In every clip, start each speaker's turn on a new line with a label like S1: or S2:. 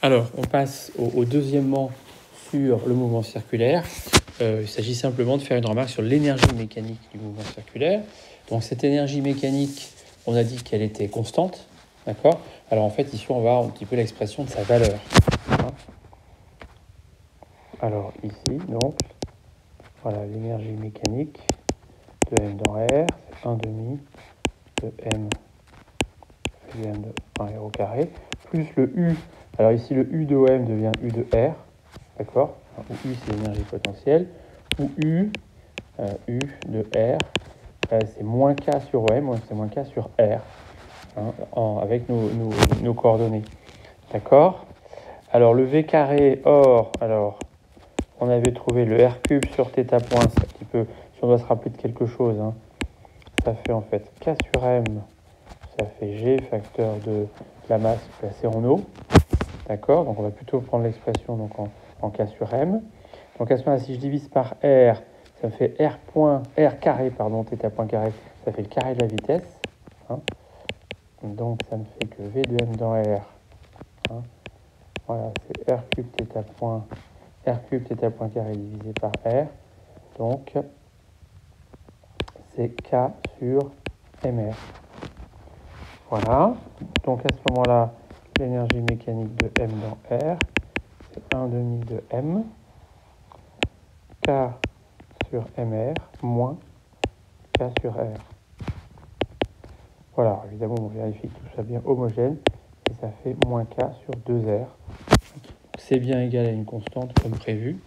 S1: Alors, on passe au deuxièmement sur le mouvement circulaire. Il s'agit simplement de faire une remarque sur l'énergie mécanique du mouvement circulaire. Donc, cette énergie mécanique, on a dit qu'elle était constante, d'accord? Alors, en fait, ici, on va avoir un petit peu l'expression de sa valeur. Hein. Alors, ici, donc, voilà, l'énergie mécanique de M dans R, c'est 1 demi de M du M de 1R au carré, plus le U. Alors ici, le U de OM devient U de R, d'accord? Où U, c'est l'énergie potentielle. Où U de R, c'est moins K sur OM, c'est moins K sur R, hein, avec nos coordonnées. D'accord? Alors, le V carré, or, alors, on avait trouvé le R cube sur θ point, c'est un petit peu, si on doit se rappeler de quelque chose, hein, ça fait en fait K sur M, ça fait G facteur de la masse placée en eau. D'accord? Donc on va plutôt prendre l'expression donc en K sur M. Donc à ce moment-là, si je divise par R, ça me fait R carré, pardon, θ point carré, ça fait le carré de la vitesse. Hein. Donc ça ne fait que V de M dans R. Hein. Voilà, c'est R cube θ point carré divisé par R. Donc c'est K sur MR. Voilà. Donc à ce moment-là, l'énergie mécanique de M dans R, c'est 1 demi de M, K sur MR, moins K sur R. Voilà, évidemment, on vérifie que tout soit bien homogène, et ça fait moins K sur 2R. C'est bien égal à une constante comme prévu.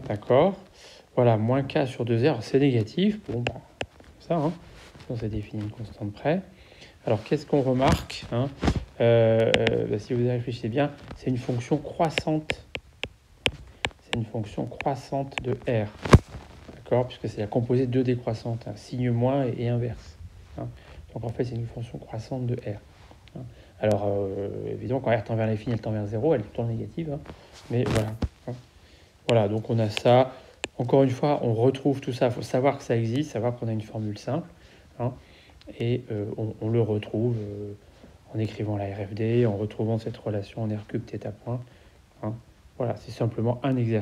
S1: D'accord? Voilà, moins K sur 2R, c'est négatif. Bon, bah, ça, hein. On s'est défini une constante près. Alors, qu'est-ce qu'on remarque, hein? Si vous y réfléchissez bien, c'est une fonction croissante. C'est une fonction croissante de R. D'accord? Puisque c'est la composée de deux décroissantes, hein, signe moins et inverse. Hein. Donc, en fait, c'est une fonction croissante de R. Hein. Alors, évidemment, quand R tend vers l'infini, elle tend vers 0, elle est tout le temps négative. Hein. Mais voilà. Hein. Voilà, donc on a ça. Encore une fois, on retrouve tout ça. Il faut savoir que ça existe, savoir qu'on a une formule simple. Hein. Et on le retrouve en écrivant la RFD, en retrouvant cette relation en R cube θ point. Hein. Voilà, c'est simplement un exercice.